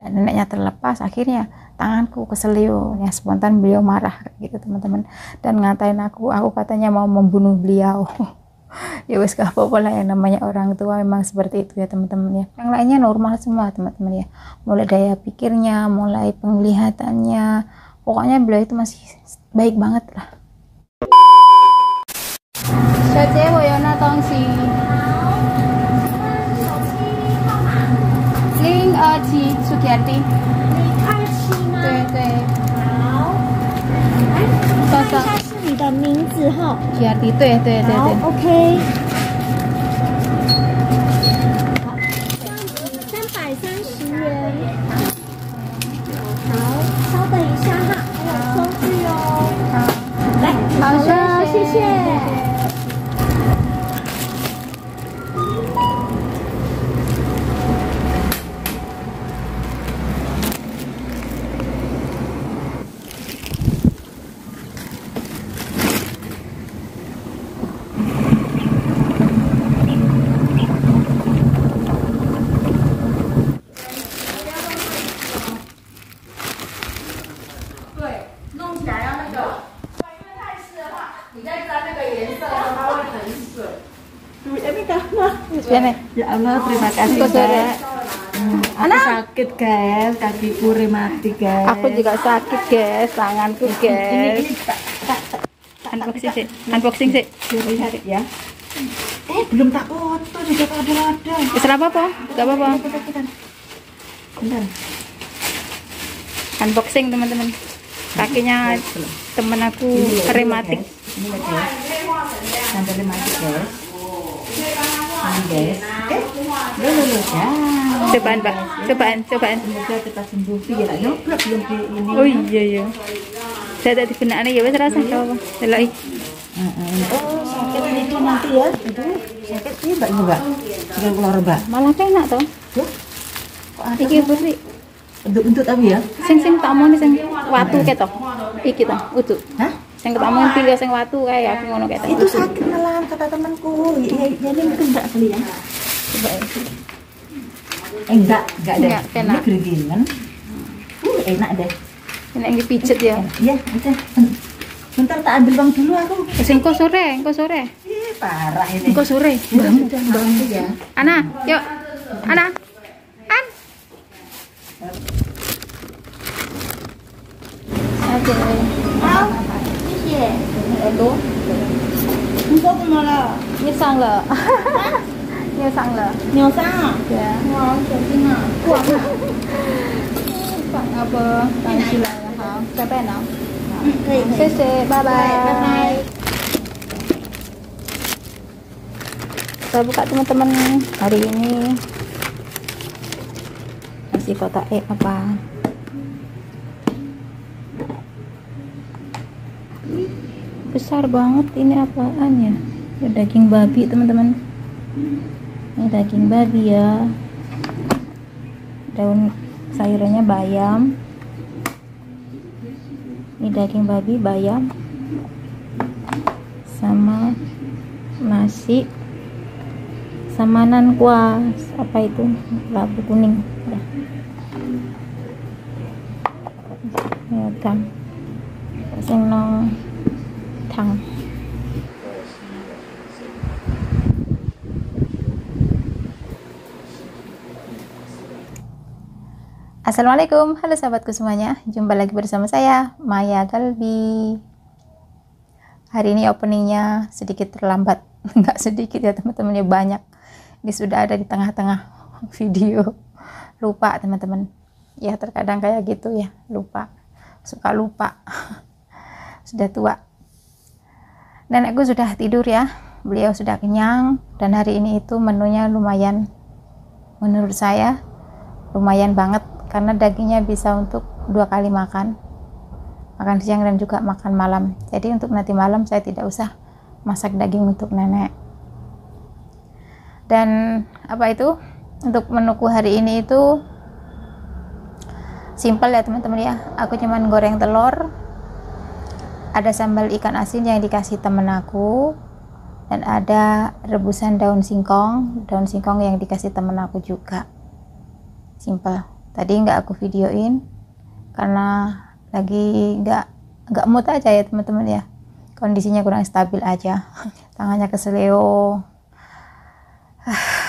dan neneknya terlepas, akhirnya tanganku keselio ya, spontan beliau marah gitu teman-teman, dan ngatain aku katanya mau membunuh beliau. Ya wes gak apa-apa lah, yang namanya orang tua memang seperti itu ya teman-teman ya. Yang lainnya normal semua teman-teman ya, mulai daya pikirnya, mulai penglihatannya, pokoknya beliau itu masih baik banget lah. 小姐，我有那东西。027 Sugiyarti。027吗？对对。好。哎，看一下是你的名字哈。Sugiyarti，对对对对。好 ，OK。好，这样子330元。好，稍等一下哈，还有收据哦。好，来，好的，谢谢。 Ya Allah, terima kasih Mbak. Aku sakit guys, kakiku rematik guys. Aku juga sakit guys, tanganku guys. Ini Unboxing sih, unboxing sih. Lihat ya. Belum tak foto juga ada. Gak apa-apa, gak apa-apa. Bentar. Unboxing teman-teman. Kakinya temen aku rematik. Ini guys. Sampai rematik guys. Guys, dulu ya. Cobaan Pak, cobaan. Semoga cepat sembuh. Ya, nyoblok belum di ini. Oh iya. Saya tadi benaknya ya wes rasa apa. Delok Oh, sakit itu nanti ya. Itu sakit sih Mbak juga. Sudah keluar Mbak. malah enak toh. Tuh. Kok ada Iki bersih. Untuk apa ya? Sing tak mau nih sing watu ketok. Iki toh, utuh. Hah? Sing ketamon pilih sing watu kayak aku ngono ketok. Itu sakit malah kata temanku. Ya ini mungkin Mbak beli ya. Coba ya. Enggak deh. Enggak, Ini enak. gerigingan. Enak deh. Ini yang dipijet ya. Iya, udah. Bentar tak ambil uang dulu aku. Engko sore. Parah ini. Engko sore. Bantu ya. Ana, yuk. Ana. An. Oke. 好，谢谢。耳朵。你手怎么了？捏伤了。捏伤了。扭伤啊？对啊。哇，小心啊！哇，放apa? Kasih lah. Ha, sampai now. 可以可以。谢谢，拜拜。拜拜。 Saya buka teman-teman hari ini kasih kotak apa? Besar banget, ini apaan ya? Ini daging babi teman-teman. Ini daging babi ya. Daun sayurannya bayam. Ini daging babi, bayam, sama nasi, sama nan kuas, apa itu, labu kuning ya. Ya kan sing nong thang. Assalamualaikum, halo sahabatku semuanya, jumpa lagi bersama saya Maya Galbi. Hari ini openingnya sedikit terlambat, nggak sedikit ya teman-teman, ya banyak. Ini sudah ada di tengah-tengah video. Lupa teman-teman, ya terkadang kayak gitu ya, suka lupa. Sudah tua. Nenekku sudah tidur ya, beliau sudah kenyang, dan hari ini itu menunya lumayan, menurut saya lumayan banget, karena dagingnya bisa untuk 2 kali makan siang dan juga makan malam. Jadi untuk nanti malam saya tidak usah masak daging untuk nenek. Dan apa itu, untuk menuku hari ini itu simple ya teman-teman ya. Aku cuman goreng telur, ada sambal ikan asin yang dikasih temen aku, dan ada rebusan daun singkong yang dikasih temen aku juga. Simple. Tadi nggak aku videoin karena lagi nggak mood aja ya teman-teman ya, kondisinya kurang stabil aja. Tangannya keseleo.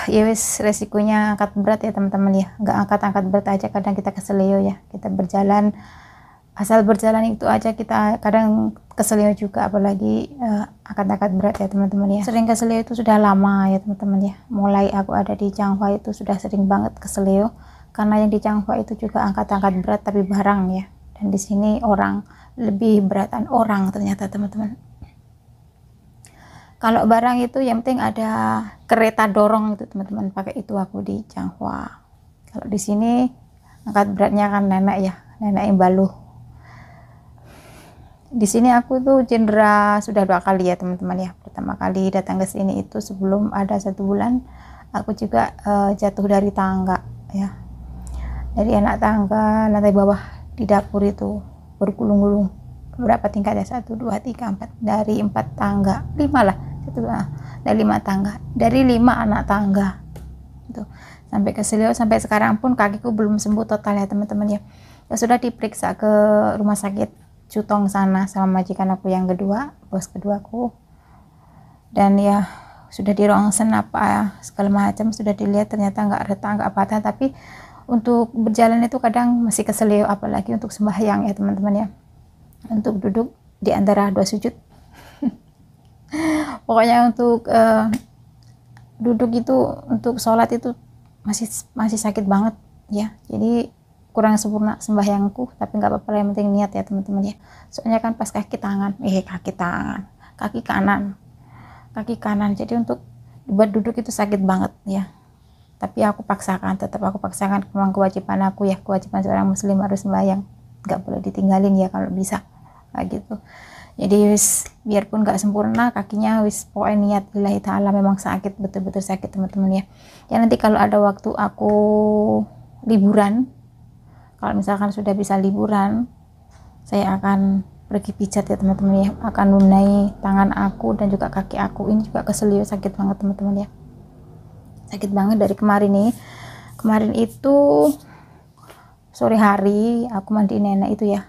Ya wis, resikonya angkat berat ya teman-teman ya, nggak angkat berat aja kadang kita keseleo ya. Kita berjalan, asal berjalan itu aja kita kadang keseleo juga, apalagi angkat berat ya teman-teman ya. Sering keseleo itu sudah lama ya teman-teman ya, mulai aku ada di Changhua itu sudah sering banget keseleo, karena yang di Changhua itu juga angkat berat tapi barang ya, dan di sini orang, lebih beratan orang ternyata teman-teman. Kalau barang itu yang penting ada kereta dorong itu teman-teman, pakai itu aku di Changhua. Kalau di sini angkat beratnya kan nenek ya, nenek yang baluh. Di sini aku tuh cedera sudah 2 kali ya teman-teman ya. Pertama kali datang ke sini itu sebelum ada 1 bulan, aku juga jatuh dari tangga ya, dari anak tangga lantai bawah di dapur itu, bergulung-gulung berapa tingkat ya, 1 2 3 4, dari 4 tangga, 5 lah itu, dari 5 tangga, dari 5 anak tangga itu, sampai keselio. Sampai sekarang pun kakiku belum sembuh total ya teman-teman ya. Sudah diperiksa ke rumah sakit Cutong sana sama majikan aku yang kedua, bos keduaku, dan ya sudah di rongsen apa segala macam, sudah dilihat ternyata nggak retak nggak patah, tapi untuk berjalan itu kadang masih keselio, apalagi untuk sembahyang ya teman-teman ya, untuk duduk di antara 2 sujud. Pokoknya untuk duduk itu, untuk sholat itu masih sakit banget ya, jadi kurang sempurna sembahyangku, tapi nggak apa-apa, yang penting niat ya teman-teman ya. Soalnya kan pas kaki kanan, jadi untuk buat duduk itu sakit banget ya, tapi aku paksakan, tetap aku paksakan, memang kewajiban aku ya, kewajiban seorang muslim harus sembahyang, nggak boleh ditinggalin ya kalau bisa kayak gitu. Jadi wis, biarpun nggak sempurna kakinya, wis pokoknya niat lillahi ta'ala, memang sakit, betul-betul sakit teman-teman ya. Ya nanti kalau ada waktu aku liburan, kalau misalkan sudah bisa liburan, saya akan pergi pijat ya teman-teman ya, akan lunai tangan aku dan juga kaki aku. Ini juga keselio, sakit banget teman-teman ya, sakit banget dari kemarin nih. Kemarin itu sore hari aku mandiin nenek itu ya,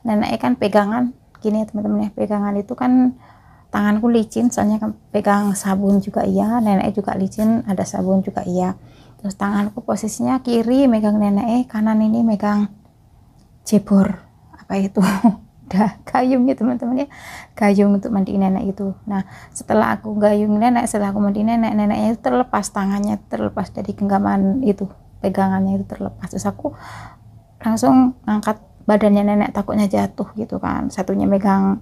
nenek kan pegangan gini ya teman-teman ya, pegangan itu kan tanganku licin, soalnya kan pegang sabun juga iya, nenek juga licin, ada sabun juga iya. Terus tanganku posisinya kiri megang nenek, kanan ini megang jebor apa itu udah gayung ya teman-teman ya, gayung untuk mandiin nenek itu. Nah setelah aku gayung nenek, setelah aku mandiin nenek, neneknya itu terlepas, tangannya terlepas dari genggaman itu, pegangannya itu terlepas. Terus aku langsung angkat badannya nenek, takutnya jatuh gitu kan, satunya megang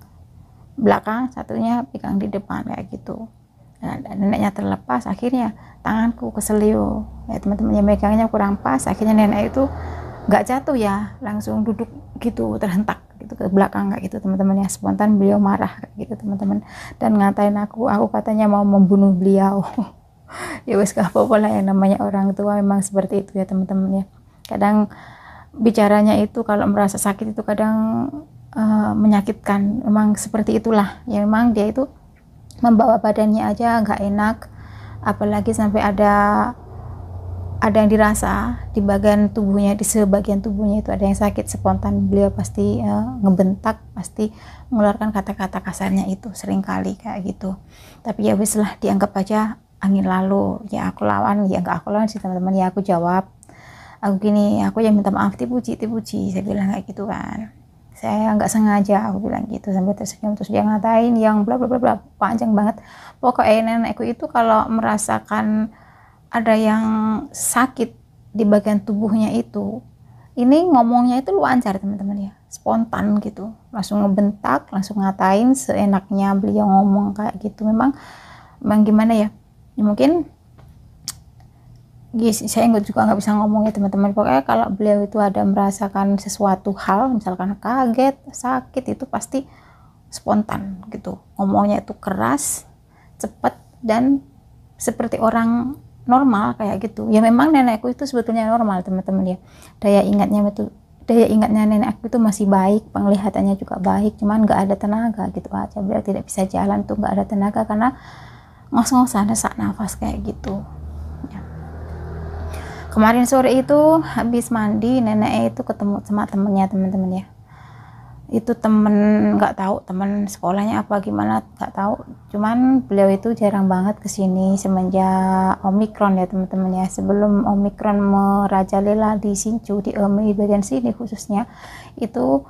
belakang, satunya pegang di depan kayak gitu. Nah, neneknya terlepas, akhirnya tanganku keselio ya teman-teman ya, megangnya kurang pas, akhirnya nenek itu nggak jatuh ya, langsung duduk gitu, terhentak gitu ke belakang kayak gitu teman-teman ya. Spontan beliau marah kayak gitu teman-teman, dan ngatain aku katanya mau membunuh beliau. Ya wes, gak apa-apa lah, yang namanya orang tua memang seperti itu ya teman-teman ya. Kadang bicaranya itu kalau merasa sakit itu kadang menyakitkan, memang seperti itulah ya, memang dia itu membawa badannya aja nggak enak, apalagi sampai ada yang dirasa di bagian tubuhnya, di sebagian tubuhnya itu ada yang sakit, spontan beliau pasti ngebentak, pasti mengeluarkan kata-kata kasarnya itu seringkali kayak gitu. Tapi ya wis lah, dianggap aja angin lalu ya, aku lawan ya, nggak aku lawan sih teman-teman ya, aku jawab, aku gini, aku yang minta maaf, tipuji, saya bilang kayak gitu kan, saya nggak sengaja, aku bilang gitu, sampai tersenyum. Terus dia ngatain yang bla bla bla bla, panjang banget. Pokoknya nenekku itu kalau merasakan ada yang sakit di bagian tubuhnya itu, ini ngomongnya itu lancar teman-teman ya, spontan gitu, langsung ngebentak, langsung ngatain seenaknya beliau ngomong kayak gitu. Memang gimana ya, mungkin saya juga nggak bisa ngomong ya teman-teman. Pokoknya kalau beliau itu ada merasakan sesuatu hal, misalkan kaget, sakit, itu pasti spontan gitu, ngomongnya itu keras, cepat, dan seperti orang normal kayak gitu ya. Memang nenekku itu sebetulnya normal teman-teman ya, daya ingatnya nenekku itu masih baik, penglihatannya juga baik, cuman nggak ada tenaga gitu aja. Beliau tidak bisa jalan tuh, nggak ada tenaga karena ngos-ngosan, sesak nafas kayak gitu ya. Kemarin sore itu habis mandi, nenek itu ketemu sama temennya, teman-teman ya. Itu temen, nggak tahu temen sekolahnya apa gimana, nggak tahu. Cuman beliau itu jarang banget kesini semenjak Omikron ya teman-teman ya. Sebelum Omikron merajalela di Hsinchu, di bagian sini khususnya, itu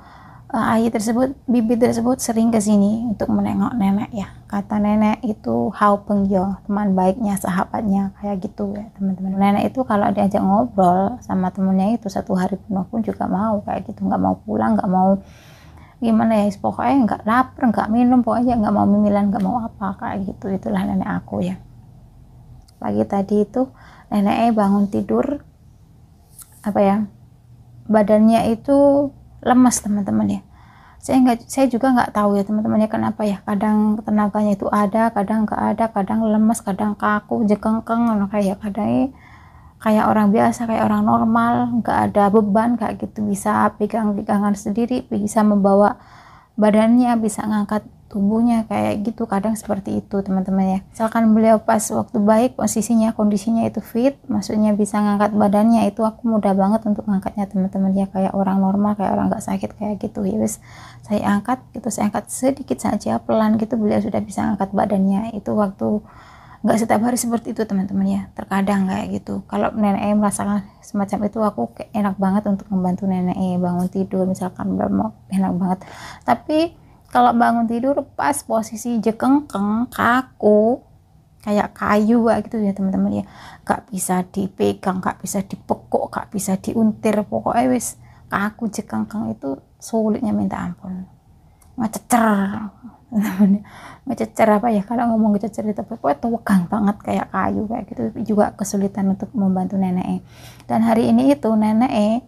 bibi tersebut sering kesini untuk menengok nenek ya. Kata nenek itu Hao Pengyo, teman baiknya, sahabatnya, kayak gitu ya teman-teman. Nenek itu kalau diajak ngobrol sama temennya itu 1 hari penuh pun juga mau kayak gitu, nggak mau pulang, nggak mau gimana ya, pokoknya nggak lapar, nggak minum, pokoknya nggak mau mimilan, nggak mau apa kayak gitu. Itulah nenek aku ya. Pagi tadi itu nenek bangun tidur, apa ya, badannya itu lemas teman-teman ya. Saya juga nggak tahu ya teman-teman ya kenapa ya, kadang tenaganya itu ada, kadang nggak ada, kadang lemas, kadang kaku, jekengkeng, kayak orang biasa, kayak orang normal, nggak ada beban kayak gitu, bisa pegangan sendiri, bisa membawa badannya, bisa ngangkat tubuhnya kayak gitu. Kadang seperti itu teman-teman ya. Misalkan beliau pas waktu baik kondisinya itu fit, maksudnya bisa ngangkat badannya, itu aku mudah banget untuk ngangkatnya teman-teman ya, kayak orang normal, kayak orang nggak sakit kayak gitu ya. Wis saya angkat gitu, saya angkat sedikit saja, pelan gitu, beliau sudah bisa ngangkat badannya. Itu waktu, nggak setiap hari seperti itu teman-teman ya, terkadang kayak gitu. Kalau nenek merasakan semacam itu, aku kayak enak banget untuk membantu nenek bangun tidur, misalkan mau, enak banget. Tapi kalau bangun tidur pas posisi jekengkeng, kaku, kayak kayu kayak gitu ya teman-teman ya, nggak bisa dipegang, nggak bisa dipekuk, nggak bisa diuntir, pokoknya wis kaku jekengkeng, itu sulitnya minta ampun, ngececer ngececer apa ya, kalau ngomong ngececer itu pokoknya tegang banget kayak kayu kayak gitu. Juga kesulitan untuk membantu nenek. Dan hari ini itu nenek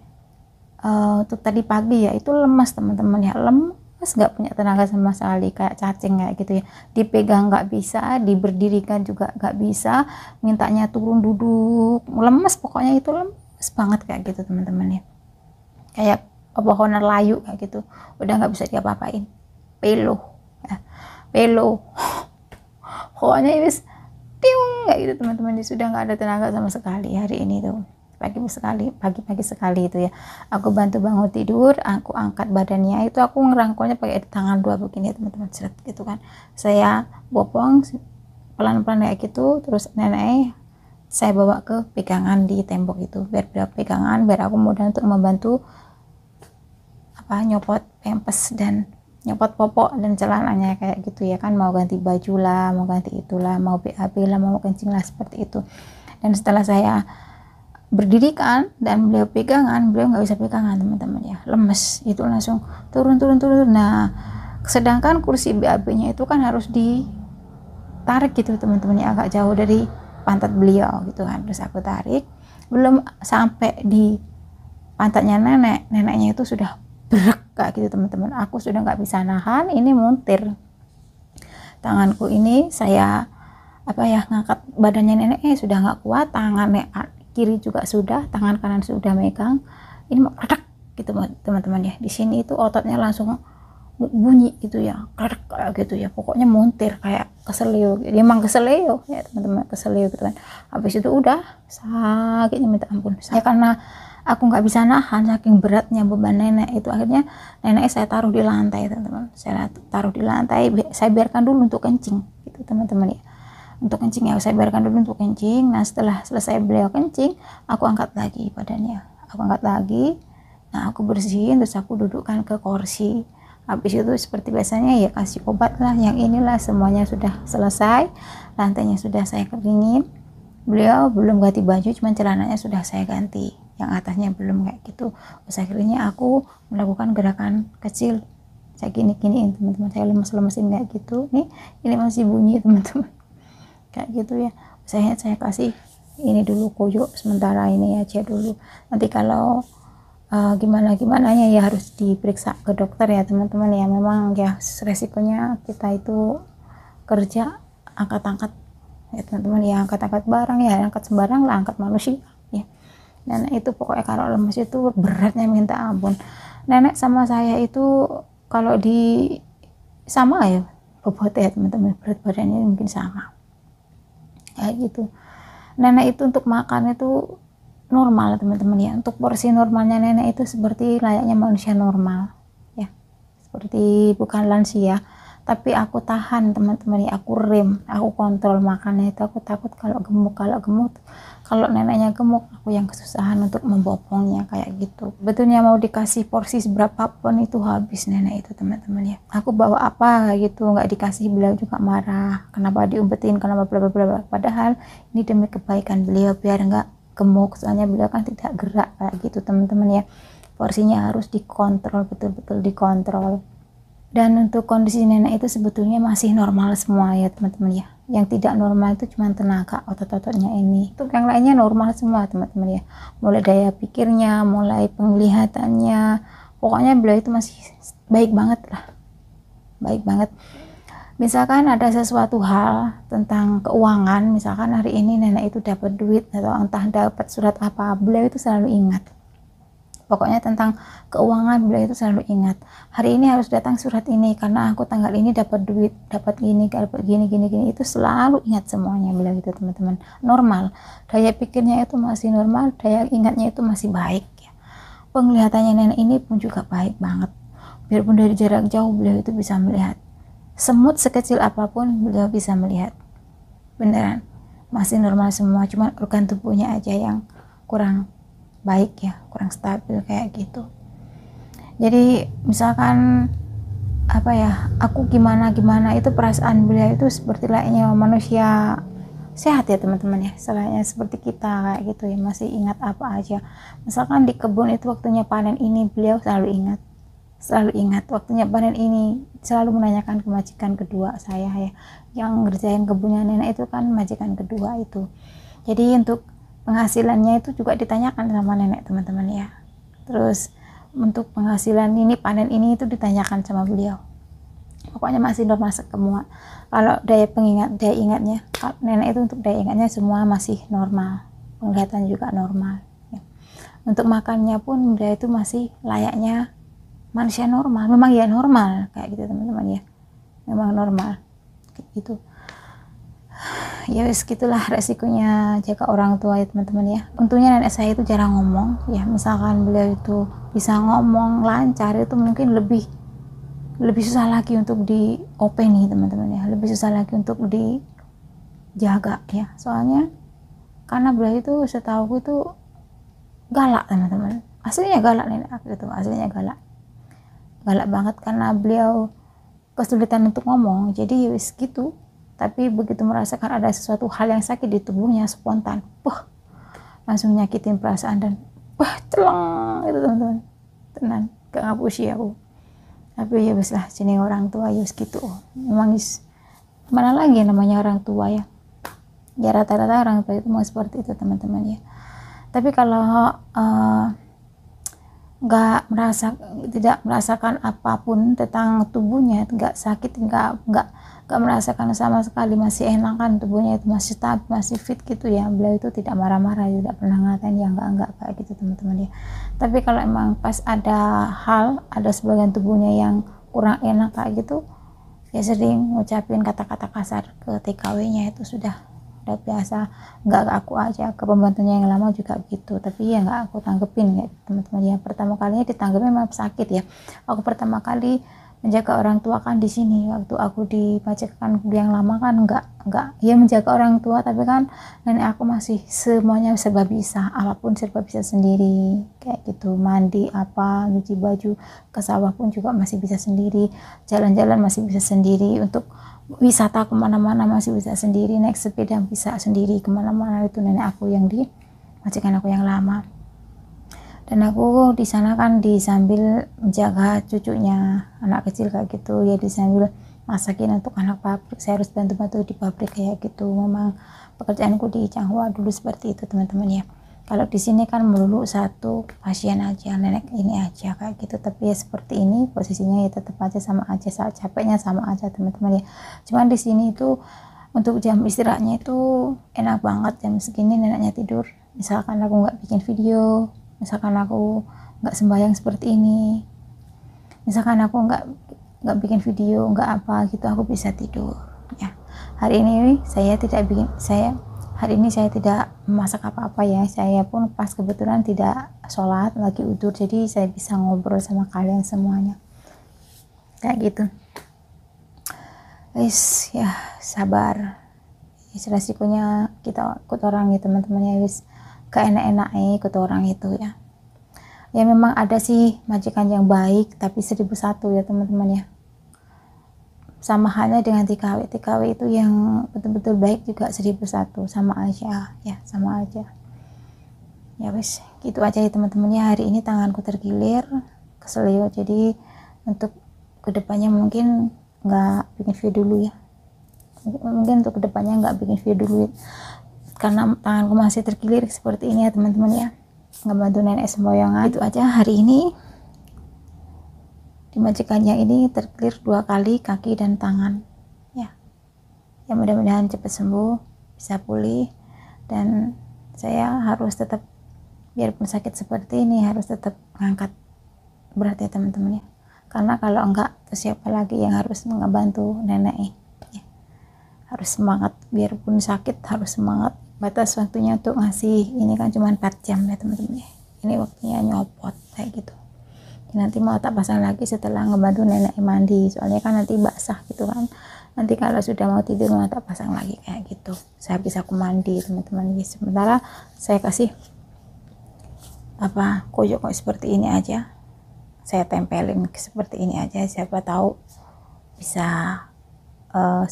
untuk tadi pagi ya itu lemas teman-teman ya, lemas, nggak punya tenaga sama sekali, kayak cacing kayak gitu ya. Dipegang nggak bisa, diberdirikan juga nggak bisa, mintanya turun duduk, lemas, pokoknya itu lemas banget kayak gitu teman-teman ya, kayak pepohonan layu kayak gitu, udah nggak bisa diapa-apain, pelo pokoknya wis piung kayak gitu teman-teman. Dia sudah nggak ada tenaga sama sekali hari ini tuh. Pagi-pagi sekali itu ya, aku bantu bangun tidur, aku angkat badannya, itu aku ngerangkulnya pakai tangan 2 begini ya teman-teman, seret gitu kan. Saya bopong pelan-pelan kayak gitu, terus nenek saya bawa ke pegangan di tembok itu, biar pegangan, biar aku mudah untuk membantu nyopot pampers dan nyopot popok dan celananya kayak gitu ya kan. Mau ganti baju lah, mau ganti itulah, mau BAB lah, mau kencing lah, seperti itu. Dan setelah saya berdirikan dan beliau pegangan, beliau nggak bisa pegangan teman-teman ya, lemes, itu langsung turun. Nah sedangkan kursi BAB-nya itu kan harus ditarik gitu teman-teman ya, agak jauh dari pantat beliau gitu kan. Terus aku tarik, belum sampai di pantatnya neneknya itu sudah berak kayak gitu teman-teman. Aku sudah nggak bisa nahan, ini muntir tanganku ini, saya ngangkat badannya nenek sudah nggak kuat, tangan kiri juga sudah, tangan kanan sudah megang, ini mau kretek gitu teman-teman ya. Di sini itu ototnya langsung bunyi gitu ya, kretek kayak gitu ya, pokoknya muntir kayak keselio. Dia emang keselio ya teman-teman, keselio gitu kan. Habis itu udah sakitnya minta ampun. Saya karena aku nggak bisa nahan saking beratnya beban nenek itu, akhirnya nenek saya taruh di lantai teman-teman. Saya taruh di lantai, saya biarkan dulu untuk kencing gitu teman-teman ya, untuk kencing ya, saya biarkan dulu untuk kencing. Nah setelah selesai beliau kencing, aku angkat lagi badannya, nah aku bersihin, terus aku dudukkan ke kursi. Habis itu seperti biasanya ya kasih obat lah, yang inilah, semuanya sudah selesai, lantainya sudah saya keringin. Beliau belum ganti baju, cuman celananya sudah saya ganti, yang atasnya belum kayak gitu. Terus akhirnya aku melakukan gerakan kecil, saya gini-giniin teman-teman, saya lemes-lemesin kayak gitu. Nih ini masih bunyi teman-teman kayak gitu ya. Saya kasih ini dulu koyo sementara ini aja dulu, nanti kalau gimana ya harus diperiksa ke dokter ya teman-teman ya. Memang ya resikonya kita itu kerja angkat-angkat ya teman-teman ya, angkat-angkat barang ya, angkat sembarang lah, angkat manusia ya. Dan itu pokoknya kalau lemes itu beratnya minta ampun. Nenek sama saya itu kalau sama ya bobotnya ya teman-teman, berat badannya mungkin sama kayak gitu. Nenek itu untuk makan itu normal teman-teman ya. Untuk porsi normalnya nenek itu seperti layaknya manusia normal ya, seperti bukan lansia, tapi aku tahan teman-teman ya, aku rem, aku kontrol makannya itu. Aku takut kalau gemuk, kalau neneknya gemuk aku yang kesusahan untuk membopongnya kayak gitu. Betulnya mau dikasih porsi berapapun itu habis nenek itu teman-teman ya. Aku bawa apa gitu nggak dikasih, beliau juga marah, kenapa diumpetin, kenapa bla bla bla. Padahal ini demi kebaikan beliau biar nggak gemuk, soalnya beliau kan tidak gerak kayak gitu teman-teman ya. Porsinya harus dikontrol, betul-betul dikontrol. Dan untuk kondisi nenek itu sebetulnya masih normal semua ya teman-teman ya. Yang tidak normal itu cuma tenaga otot-ototnya ini. Untuk yang lainnya normal semua teman-teman ya. Mulai daya pikirnya, mulai penglihatannya, pokoknya beliau itu masih baik banget lah, baik banget. Misalkan ada sesuatu hal tentang keuangan, misalkan hari ini nenek itu dapat duit atau entah dapat surat apa, beliau itu selalu ingat. Pokoknya tentang keuangan beliau itu selalu ingat, hari ini harus datang surat ini karena aku tanggal ini dapat duit, dapat gini, dapat gini, itu selalu ingat semuanya beliau itu teman-teman. Normal, daya pikirnya itu masih normal, daya ingatnya itu masih baik ya. Penglihatannya nenek ini pun juga baik banget, biarpun dari jarak jauh beliau itu bisa melihat semut sekecil apapun, beliau bisa melihat. Beneran masih normal semua, cuma organ tubuhnya aja yang kurang baik ya, kurang stabil kayak gitu. Jadi misalkan apa ya, aku gimana itu perasaan beliau itu seperti layaknya manusia sehat ya teman-teman ya, selainnya seperti kita kayak gitu ya, masih ingat apa aja. Misalkan di kebun itu waktunya panen ini, beliau selalu ingat waktunya panen ini, selalu menanyakan ke majikan kedua saya ya, yang ngerjain kebunnya nenek itu kan majikan kedua itu. Jadi untuk penghasilannya itu juga ditanyakan sama nenek teman-teman ya. Terus untuk penghasilan ini, panen ini itu ditanyakan sama beliau. Pokoknya masih normal semua. Kalau daya ingatnya nenek itu, untuk daya ingatnya semua masih normal, penglihatan juga normal ya. Untuk makannya pun beliau itu masih layaknya manusia normal, memang ya normal kayak gitu teman-teman ya, memang normal gitu. Ya wis gitulah resikonya jaga orang tua ya teman-teman ya. Untungnya nenek saya itu jarang ngomong ya, misalkan beliau itu bisa ngomong lancar itu mungkin lebih susah lagi untuk di openi teman-teman ya, lebih susah lagi untuk dijaga ya, soalnya karena beliau itu setahu itu galak teman-teman, aslinya galak nenek aku itu, aslinya galak banget, karena beliau kesulitan untuk ngomong. Jadi wis gitu, tapi begitu merasakan ada sesuatu hal yang sakit di tubuhnya, spontan langsung nyakitin perasaan dan celeng itu teman-teman, tenan gak ngapusi aku. Tapi ya wis lah, jeneng orang tua ya wis gitu. Memang mana lagi namanya orang tua ya, rata-rata orang tua itu mau seperti itu teman-teman ya. Tapi kalau tidak merasakan apapun tentang tubuhnya, nggak sakit, nggak merasakan sama sekali, masih enak kan tubuhnya itu, masih stabil, masih fit gitu ya, beliau itu tidak marah-marah, tidak pernah ngatain ya enggak kayak gitu teman-teman ya. Tapi kalau emang pas ada sebagian tubuhnya yang kurang enak kayak gitu ya, sering ngucapin kata-kata kasar ke TKW-nya, itu sudah biasa. Nggak ke aku aja, ke pembantunya yang lama juga gitu, tapi ya nggak aku tanggepin ya teman-teman ya. Pertama kalinya ditanggepin memang sakit ya. Aku pertama kali menjaga orang tua kan di sini, waktu aku di majikan yang lama kan enggak ya menjaga orang tua, tapi kan nenek aku masih semuanya serba bisa, apapun serba bisa sendiri kayak gitu, mandi apa, nyuci baju, ke sawah pun juga masih bisa sendiri, jalan-jalan masih bisa sendiri, untuk wisata kemana-mana masih bisa sendiri, naik sepeda bisa sendiri kemana-mana. Itu nenek aku yang di majikan aku yang lama. Dan aku di sana kan sambil menjaga cucunya, anak kecil kayak gitu ya, sambil masakin untuk anak pabrik. Saya harus bantu-bantu di pabrik kayak gitu. Memang pekerjaanku di Changhua dulu seperti itu teman-teman ya. Kalau di sini kan melulu satu pasien aja, nenek ini aja kayak gitu. Tapi ya seperti ini posisinya ya tetap aja sama aja, saat capeknya sama aja teman-teman ya. Cuman di sini itu untuk jam istirahatnya itu enak banget, jam segini neneknya tidur. Misalkan aku nggak bikin video, misalkan aku nggak sembahyang seperti ini, misalkan aku nggak bikin video, nggak apa gitu, aku bisa tidur ya. Hari ini saya tidak bikin, saya Hari ini saya tidak memasak apa-apa ya, saya pun pas kebetulan tidak sholat, lagi udur, jadi saya bisa ngobrol sama kalian semuanya kayak gitu. Wis ya, sabar, resikonya kita ikut orang ya teman-teman ya, wis gak enak-enak ikut orang itu ya. Ya memang ada sih majikan yang baik, tapi 1001 ya teman-teman ya. Sama halnya dengan TKW itu yang betul-betul baik juga 1001, sama aja ya, sama aja ya. Wes gitu aja ya teman-teman ya. Hari ini tanganku tergilir keselio, jadi untuk kedepannya mungkin nggak bikin video dulu ya, mungkin untuk kedepannya nggak bikin video dulu karena tanganku masih tergilir seperti ini ya teman-teman ya, ngebantu nenek semboyangan. Itu aja hari ini. Majikannya ini tergilir 2 kali kaki dan tangan ya. Ya mudah-mudahan cepat sembuh, bisa pulih, dan saya harus tetap, biarpun sakit seperti ini, harus tetap mengangkat berat ya teman-teman ya. Karena kalau enggak, terus siapa lagi yang harus ngebantu nenek ya. Harus semangat, biarpun sakit harus semangat. Batas waktunya untuk ngasih ini kan cuma 4 jam ya teman-teman ya. Ini waktunya nyopot kayak gitu. Nanti mau tak pasang lagi setelah ngebantu nenek mandi, soalnya kan nanti basah gitu kan. Nanti kalau sudah mau tidur mau tak pasang lagi kayak gitu. Saya bisa aku mandi teman-teman. Sementara saya kasih koyok seperti ini aja, saya tempelin seperti ini aja, siapa tahu bisa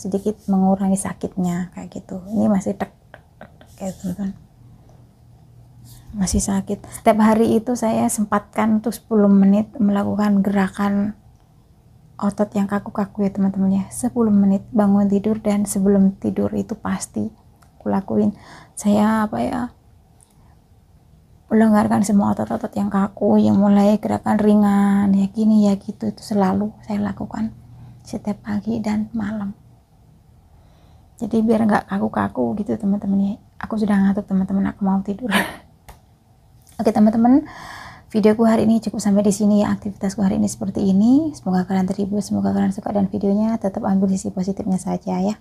sedikit mengurangi sakitnya kayak gitu. Ini masih tek kayak teman-teman, masih sakit. Setiap hari itu saya sempatkan tuh 10 menit melakukan gerakan otot yang kaku-kaku ya teman-teman ya. 10 menit bangun tidur dan sebelum tidur itu pasti aku lakuin. Saya melonggarkan semua otot-otot yang kaku, yang mulai gerakan ringan ya gini ya gitu, itu selalu saya lakukan setiap pagi dan malam. Jadi biar nggak kaku-kaku gitu teman-teman ya. Aku sudah ngantuk teman-teman, aku mau tidur. Oke teman-teman, videoku hari ini cukup sampai di sini ya. Aktivitasku hari ini seperti ini. Semoga kalian terhibur, semoga kalian suka, dan videonya tetap ambil sisi positifnya saja ya.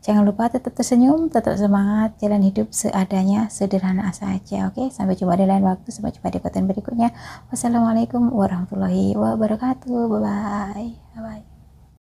Jangan lupa tetap tersenyum, tetap semangat, jalan hidup seadanya, sederhana saja. Oke, sampai jumpa di lain waktu, sampai jumpa di konten berikutnya. Wassalamualaikum warahmatullahi wabarakatuh. Bye bye.